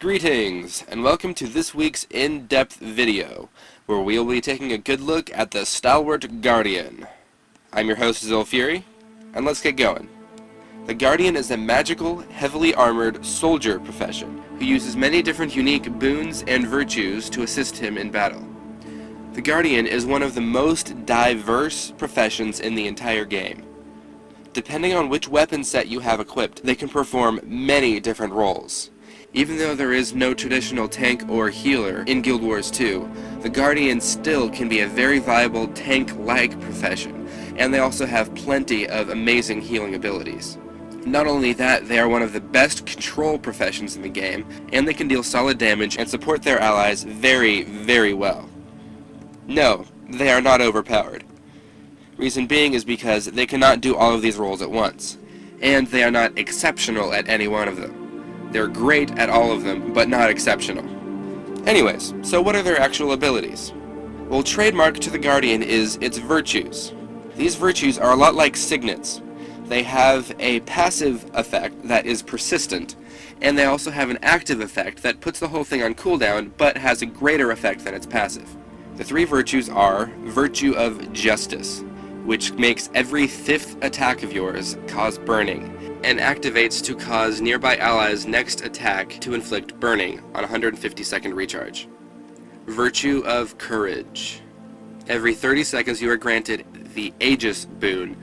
Greetings, and welcome to this week's in-depth video, where we will be taking a good look at the Stalwart Guardian. I'm your host, Zolfury, and let's get going. The Guardian is a magical, heavily armored soldier profession, who uses many different unique boons and virtues to assist him in battle. The Guardian is one of the most diverse professions in the entire game. Depending on which weapon set you have equipped, they can perform many different roles. Even though there is no traditional tank or healer in Guild Wars 2, the Guardian still can be a very viable tank-like profession, and they also have plenty of amazing healing abilities. Not only that, they are one of the best control professions in the game, and they can deal solid damage and support their allies very, very well. No, they are not overpowered. Reason being is because they cannot do all of these roles at once, and they are not exceptional at any one of them. They're great at all of them, but not exceptional. Anyways, so what are their actual abilities? Well, trademark to the Guardian is its virtues. These virtues are a lot like signets. They have a passive effect that is persistent, and they also have an active effect that puts the whole thing on cooldown, but has a greater effect than its passive. The three virtues are Virtue of Justice, which makes every 5th attack of yours cause burning, and activates to cause nearby allies' next attack to inflict burning on 150-second recharge. Virtue of Courage. Every 30 seconds you are granted the Aegis boon,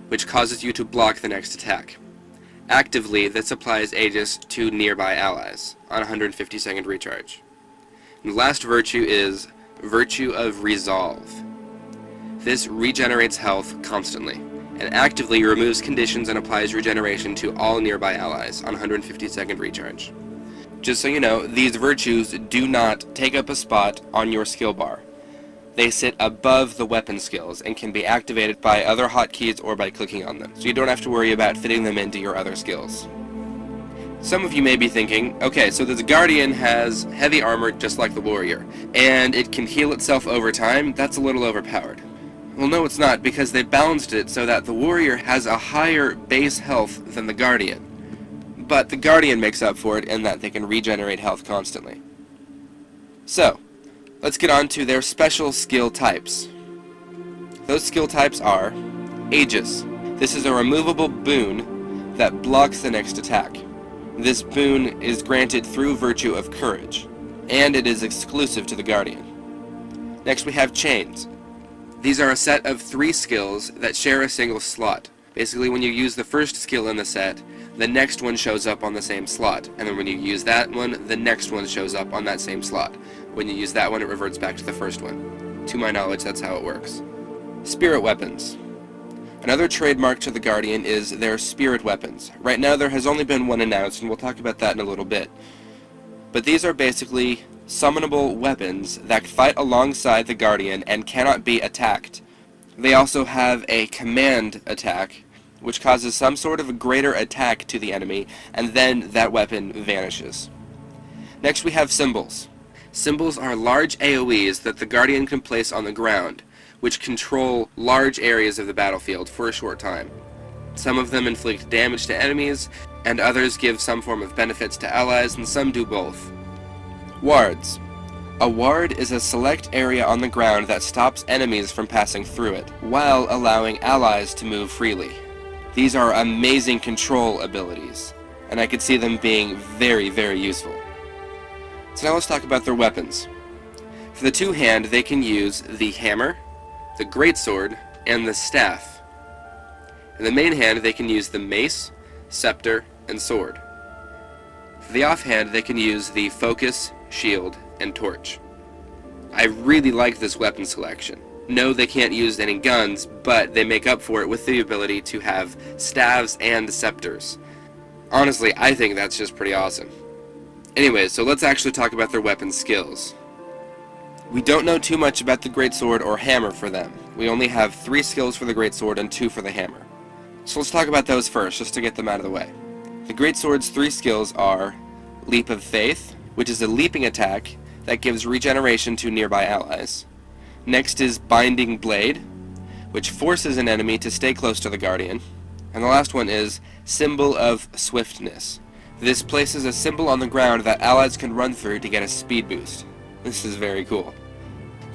which causes you to block the next attack. Actively, this applies Aegis to nearby allies on 150-second recharge. And the last virtue is Virtue of Resolve. This regenerates health constantly, and actively removes conditions and applies regeneration to all nearby allies on 150-second recharge. Just so you know, these virtues do not take up a spot on your skill bar. They sit above the weapon skills and can be activated by other hotkeys or by clicking on them, so you don't have to worry about fitting them into your other skills. Some of you may be thinking, okay, so the Guardian has heavy armor just like the Warrior, and it can heal itself over time. That's a little overpowered. Well, no, it's not, because they balanced it so that the Warrior has a higher base health than the Guardian. But the Guardian makes up for it in that they can regenerate health constantly. So, let's get on to their special skill types. Those skill types are Aegis. This is a removable boon that blocks the next attack. This boon is granted through Virtue of Courage, and it is exclusive to the Guardian. Next we have Chains. These are a set of 3 skills that share a single slot. Basically, when you use the first skill in the set, the next one shows up on the same slot. And then when you use that one, the next one shows up on that same slot. When you use that one, it reverts back to the first one. To my knowledge, that's how it works. Spirit Weapons. Another trademark to the Guardian is their spirit weapons. Right now there has only been one announced, and we'll talk about that in a little bit. But these are basically summonable weapons that fight alongside the Guardian and cannot be attacked. They also have a command attack, which causes some sort of a greater attack to the enemy, and then that weapon vanishes. Next we have Symbols. Symbols are large AoEs that the Guardian can place on the ground, which control large areas of the battlefield for a short time. Some of them inflict damage to enemies, and others give some form of benefits to allies, and some do both. Wards. A ward is a select area on the ground that stops enemies from passing through it, while allowing allies to move freely. These are amazing control abilities, and I could see them being very, very useful. So now let's talk about their weapons. For the two-hand, they can use the hammer, the greatsword, and the staff. In the main hand, they can use the mace, scepter, and sword. For the offhand, they can use the focus, shield, and torch. I really like this weapon selection. No, they can't use any guns, but they make up for it with the ability to have staves and scepters. Honestly, I think that's just pretty awesome. Anyways, so let's actually talk about their weapon skills. We don't know too much about the greatsword or hammer for them. We only have 3 skills for the greatsword and 2 for the hammer. So let's talk about those first, just to get them out of the way. The greatsword's 3 skills are Leap of Faith, which is a leaping attack that gives regeneration to nearby allies. Next is Binding Blade, which forces an enemy to stay close to the Guardian. And the last one is Symbol of Swiftness, This places a symbol on the ground that allies can run through to get a speed boost. This is very cool.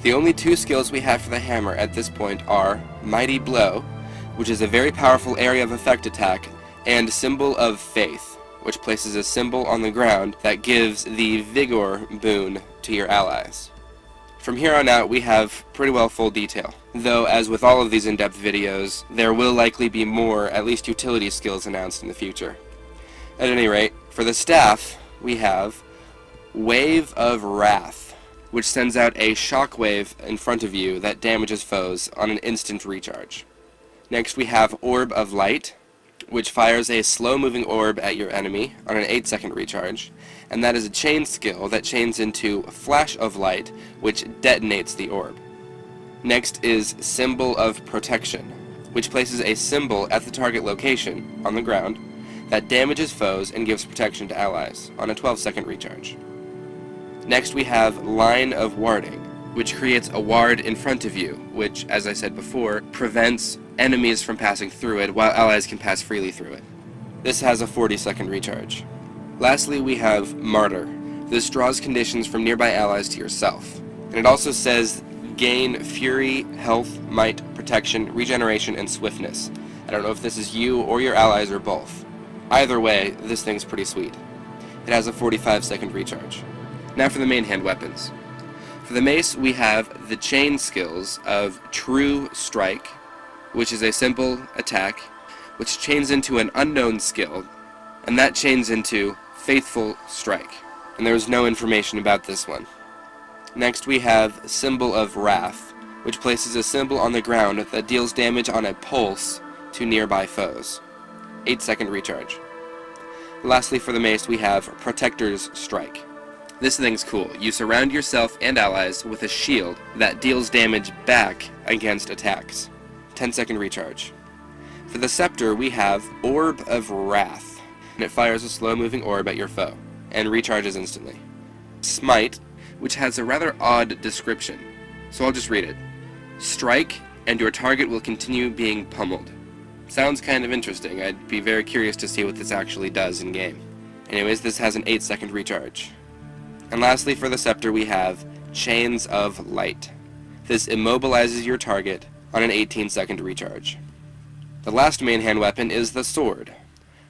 The only two skills we have for the hammer at this point are Mighty Blow, which is a very powerful area of effect attack, and Symbol of Faith, which places a symbol on the ground that gives the Vigor boon to your allies. From here on out, we have pretty well full detail, though as with all of these in-depth videos, there will likely be more, at least utility skills announced in the future. At any rate, for the staff, we have Wave of Wrath, which sends out a shockwave in front of you that damages foes on an instant recharge. Next we have Orb of Light, which fires a slow-moving orb at your enemy on an 8-second recharge, and that is a chain skill that chains into Flash of Light, which detonates the orb. Next is Symbol of Protection, which places a symbol at the target location, on the ground, that damages foes and gives protection to allies on a 12-second recharge. Next we have Line of Warding, which creates a ward in front of you, which, as I said before, prevents enemies from passing through it while allies can pass freely through it. This has a 40-second recharge. Lastly, we have Martyr. This draws conditions from nearby allies to yourself. And it also says gain Fury, Health, Might, Protection, Regeneration, and Swiftness. I don't know if this is you or your allies or both. Either way, this thing's pretty sweet. It has a 45-second recharge. Now for the main hand weapons. For the mace, we have the chain skills of True Strike, which is a simple attack, which chains into an unknown skill, and that chains into Faithful Strike. And there is no information about this one. Next we have Symbol of Wrath, which places a symbol on the ground that deals damage on a pulse to nearby foes. 8-second recharge. Lastly for the mace, we have Protector's Strike. This thing's cool. You surround yourself and allies with a shield that deals damage back against attacks. 10-second recharge. For the scepter, we have Orb of Wrath, and it fires a slow-moving orb at your foe, and recharges instantly. Smite, which has a rather odd description, so I'll just read it. Strike, and your target will continue being pummeled. Sounds kind of interesting. I'd be very curious to see what this actually does in-game. Anyways, this has an 8-second recharge. And lastly, for the scepter, we have Chains of Light. This immobilizes your target on an 18-second recharge. The last main hand weapon is the sword,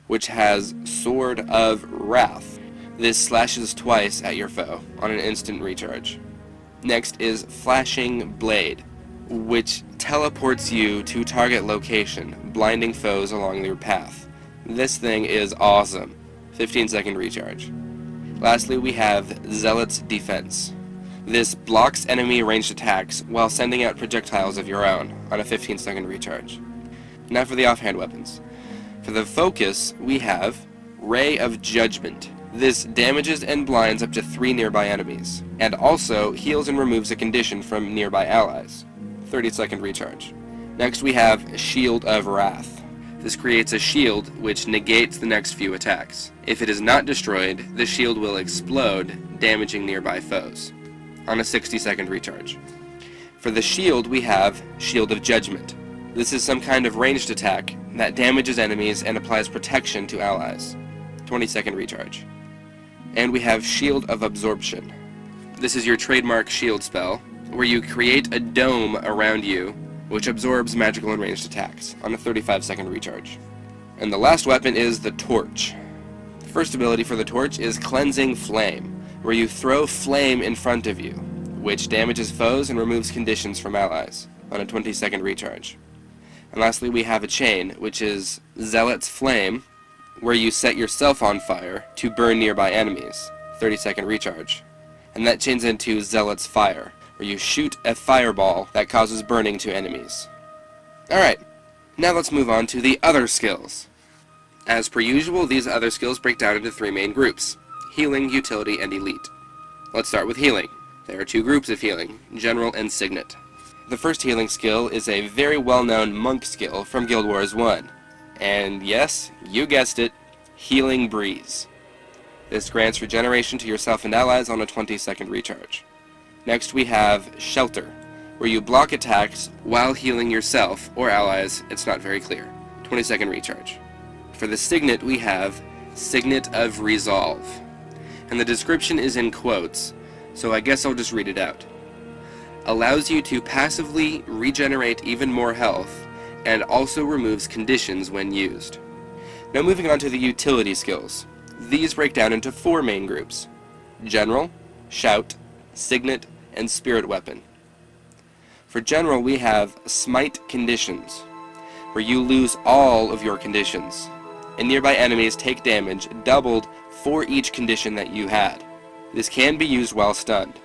which has Sword of Wrath. This slashes twice at your foe on an instant recharge. Next is Flashing Blade, which teleports you to target location, blinding foes along your path. This thing is awesome. 15-second recharge. Lastly, we have Zealot's Defense. This blocks enemy ranged attacks while sending out projectiles of your own on a 15-second recharge. Now for the offhand weapons. For the focus, we have Ray of Judgment. This damages and blinds up to 3 nearby enemies, and also heals and removes a condition from nearby allies. 30-second recharge. Next we have Shield of Wrath. This creates a shield which negates the next few attacks. If it is not destroyed, the shield will explode, damaging nearby foes, on a 60-second recharge. For the shield, we have Shield of Judgment. This is some kind of ranged attack that damages enemies and applies protection to allies. 20-second recharge. And we have Shield of Absorption. This is your trademark shield spell, where you create a dome around you which absorbs magical and ranged attacks on a 35-second recharge. And the last weapon is the Torch. The first ability for the Torch is Cleansing Flame, where you throw flame in front of you, which damages foes and removes conditions from allies on a 20-second recharge. And lastly, we have a Chain, which is Zealot's Flame, where you set yourself on fire to burn nearby enemies, 30-second recharge. And that chains into Zealot's Fire, where you shoot a fireball that causes burning to enemies. Alright, now let's move on to the other skills. As per usual, these other skills break down into 3 main groups: Healing, Utility, and Elite. Let's start with Healing. There are 2 groups of Healing, General and Signet. The first healing skill is a very well-known monk skill from Guild Wars 1. And yes, you guessed it, Healing Breeze. This grants regeneration to yourself and allies on a 20-second recharge. Next we have Shelter, where you block attacks while healing yourself or allies. It's not very clear. 20-second recharge. For the Signet, we have Signet of Resolve. And the description is in quotes, so I guess I'll just read it out. Allows you to passively regenerate even more health, and also removes conditions when used. Now moving on to the utility skills. These break down into 4 main groups: General, Shout, Signet, and Spirit Weapon. For General, we have Smite Conditions, where you lose all of your conditions, and nearby enemies take damage doubled for each condition that you had. This can be used while stunned.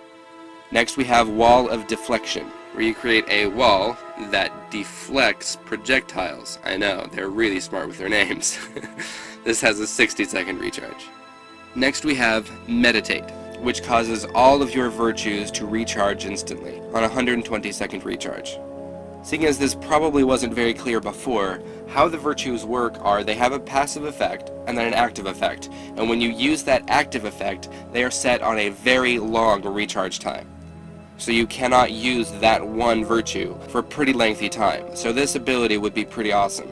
Next we have Wall of Deflection, where you create a wall that deflects projectiles. I know, they're really smart with their names. This has a 60-second recharge. Next we have Meditate, which causes all of your virtues to recharge instantly on a 120-second recharge. Seeing as this probably wasn't very clear before, how the virtues work are they have a passive effect and then an active effect, and when you use that active effect, they are set on a very long recharge time. So you cannot use that one virtue for a pretty lengthy time, so this ability would be pretty awesome.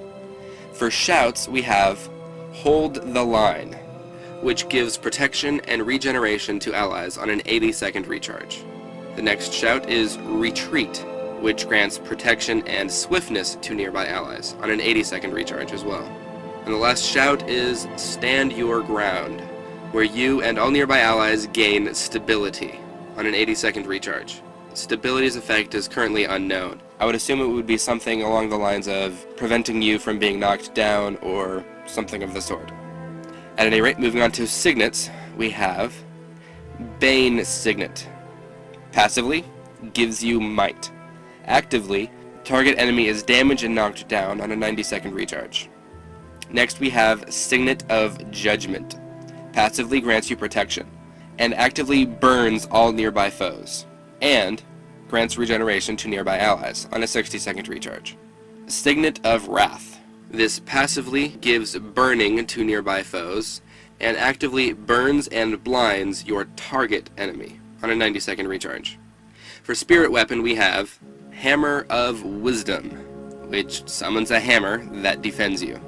For Shouts, we have Hold the Line, which gives protection and regeneration to allies on an 80-second recharge. The next shout is Retreat, which grants protection and swiftness to nearby allies on an 80-second recharge as well. And the last shout is Stand Your Ground, where you and all nearby allies gain stability on an 80-second recharge. Stability's effect is currently unknown. I would assume it would be something along the lines of preventing you from being knocked down or something of the sort. At any rate, moving on to Signets, we have Bane Signet. Passively, gives you might. Actively, target enemy is damaged and knocked down on a 90-second recharge. Next we have Signet of Judgment. Passively grants you protection, and actively burns all nearby foes, and grants regeneration to nearby allies on a 60-second recharge. Signet of Wrath. This passively gives burning to nearby foes, and actively burns and blinds your target enemy on a 90-second recharge. For Spirit Weapon, we have Hammer of Wisdom, which summons a hammer that defends you,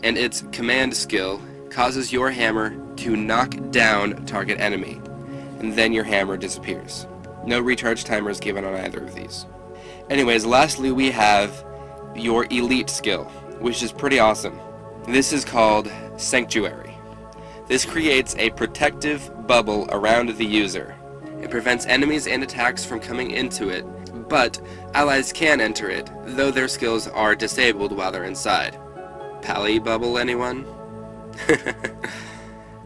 and its command skill causes your hammer to knock down target enemy, and then your hammer disappears. No recharge timer is given on either of these. Anyways, lastly we have your elite skill, which is pretty awesome. This is called Sanctuary. This creates a protective bubble around the user. It prevents enemies and attacks from coming into it, but allies can enter it, though their skills are disabled while they're inside. Pally bubble, anyone?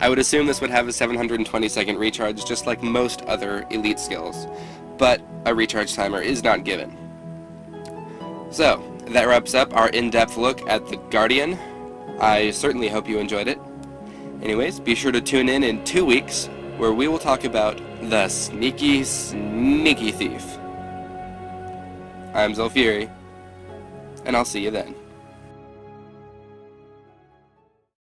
I would assume this would have a 720-second recharge, just like most other elite skills, but a recharge timer is not given. So, that wraps up our in-depth look at the Guardian. I certainly hope you enjoyed it. Anyways, be sure to tune in 2 weeks, where we will talk about the Sneaky, Sneaky Thief. I'm Zolfiri, and I'll see you then.